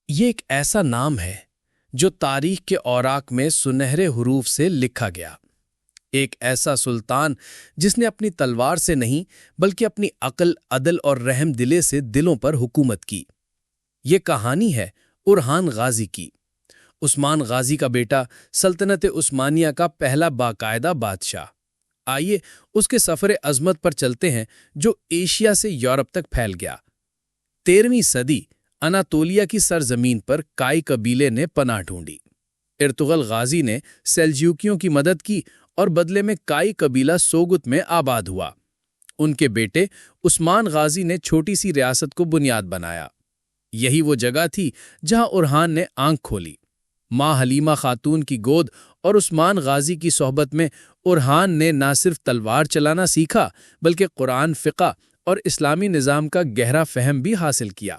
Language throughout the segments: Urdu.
یہ ایک ایسا نام ہے جو تاریخ کے اوراق میں سنہرے حروف سے لکھا گیا۔ ایک ایسا سلطان جس نے اپنی تلوار سے نہیں بلکہ اپنی عقل، عدل اور رحم دلے سے دلوں پر حکومت کی۔ یہ کہانی ہے اورحان غازی کی۔ عثمان غازی کا بیٹا، سلطنت عثمانیہ کا پہلا باقاعدہ بادشاہ۔ آئیے اس کے سفر عظمت پر چلتے ہیں جو ایشیا سے یورپ تک پھیل گیا۔ 13ویں صدی اناتولیا کی سرزمین پر کائی قبیلے نے پناہ ڈھونڈی۔ ارطغرل غازی نے سیلجوکیوں کی مدد کی اور بدلے میں کائی قبیلہ سوگت میں آباد ہوا۔ ان کے بیٹے عثمان غازی نے چھوٹی سی ریاست کو بنیاد بنایا۔ یہی وہ جگہ تھی جہاں اورحان نے آنکھ کھولی۔ ماں حلیمہ خاتون کی گود اور عثمان غازی کی صحبت میں اورحان نے نہ صرف تلوار چلانا سیکھا بلکہ قرآن، فقہ اور اسلامی نظام کا گہرا فہم بھی حاصل کیا۔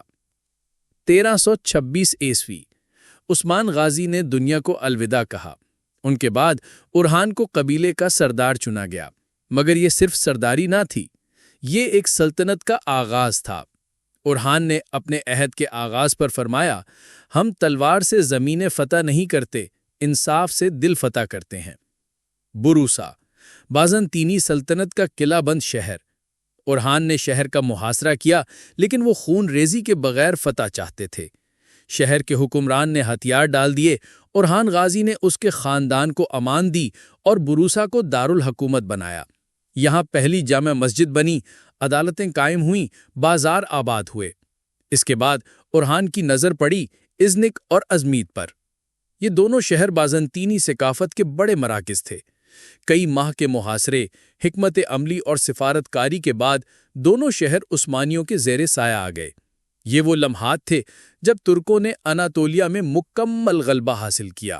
1326 عیسوی عثمان غازی نے دنیا کو الوداع کہا۔ ان کے بعد اورحان کو قبیلے کا سردار چنا گیا، مگر یہ صرف سرداری نہ تھی، یہ ایک سلطنت کا آغاز تھا۔ اورحان نے اپنے عہد کے آغاز پر فرمایا، ہم تلوار سے زمینیں فتح نہیں کرتے، انصاف سے دل فتح کرتے ہیں۔ بروسا، بازنطینی سلطنت کا قلعہ بند شہر۔ اورحان نے شہر کا محاصرہ کیا، لیکن وہ خون ریزی کے بغیر فتح چاہتے تھے۔ شہر کے حکمران نے ہتھیار ڈال دیے، اورحان غازی نے اس کے خاندان کو امان دی اور بروسا کو دارالحکومت بنایا۔ یہاں پہلی جامع مسجد بنی، عدالتیں قائم ہوئیں، بازار آباد ہوئے۔ اس کے بعد اورحان کی نظر پڑی ازنک اور ازمیت پر۔ یہ دونوں شہر بازنطینی ثقافت کے بڑے مراکز تھے۔ کئی ماہ کے محاصرے، حکمت عملی اور سفارت کاری کے بعد دونوں شہر عثمانیوں کے زیر سایہ آ گئے۔ یہ وہ لمحات تھے جب ترکوں نے اناتولیا میں مکمل غلبہ حاصل کیا۔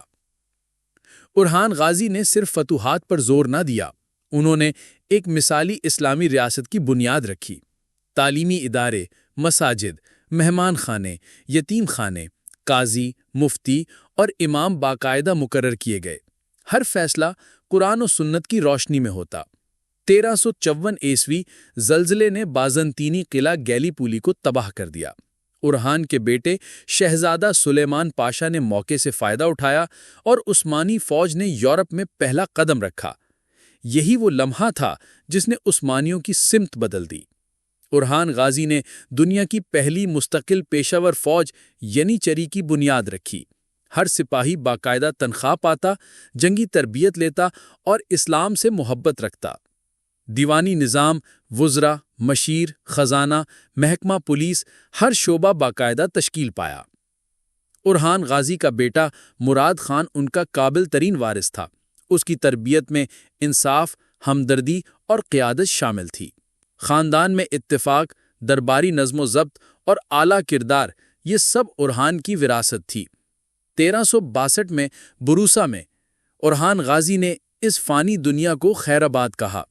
اورحان غازی نے صرف فتوحات پر زور نہ دیا، انہوں نے ایک مثالی اسلامی ریاست کی بنیاد رکھی۔ تعلیمی ادارے، مساجد، مہمان خانے، یتیم خانے، قاضی، مفتی اور امام باقاعدہ مقرر کیے گئے۔ ہر فیصلہ قرآن و سنت کی روشنی میں ہوتا۔ 1354 عیسوی زلزلے نے بازنطینی قلعہ گیلی پولی کو تباہ کر دیا۔ اورحان کے بیٹے شہزادہ سلیمان پاشا نے موقع سے فائدہ اٹھایا اور عثمانی فوج نے یورپ میں پہلا قدم رکھا۔ یہی وہ لمحہ تھا جس نے عثمانیوں کی سمت بدل دی۔ اورحان غازی نے دنیا کی پہلی مستقل پیشہ ور فوج ینیچری کی بنیاد رکھی۔ ہر سپاہی باقاعدہ تنخواہ پاتا، جنگی تربیت لیتا اور اسلام سے محبت رکھتا۔ دیوانی نظام، وزراء، مشیر، خزانہ، محکمہ پولیس، ہر شعبہ باقاعدہ تشکیل پایا۔ اورحان غازی کا بیٹا مراد خان ان کا قابل ترین وارث تھا۔ اس کی تربیت میں انصاف، ہمدردی اور قیادت شامل تھی۔ خاندان میں اتفاق، درباری نظم و ضبط اور اعلیٰ کردار، یہ سب اورحان کی وراثت تھی۔ 1362 میں بروسا میں اورحان غازی نے اس فانی دنیا کو خیر آباد کہا۔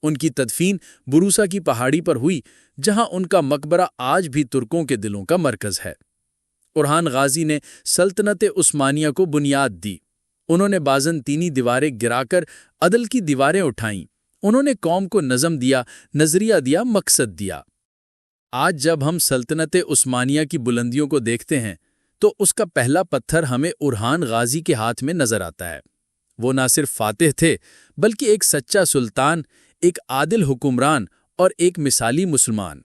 ان کی تدفین بروسا کی پہاڑی پر ہوئی، جہاں ان کا مقبرہ آج بھی ترکوں کے دلوں کا مرکز ہے۔ اورحان غازی نے سلطنت عثمانیہ کو بنیاد دی۔ انہوں نے بازنطینی دیواریں گرا کر عدل کی دیواریں اٹھائیں۔ انہوں نے قوم کو نظم دیا، نظریہ دیا، مقصد دیا۔ آج جب ہم سلطنت عثمانیہ کی بلندیوں کو دیکھتے ہیں تو اس کا پہلا پتھر ہمیں اورحان غازی کے ہاتھ میں نظر آتا ہے۔ وہ نہ صرف فاتح تھے بلکہ ایک سچا سلطان، ایک عادل حکمران اور ایک مثالی مسلمان۔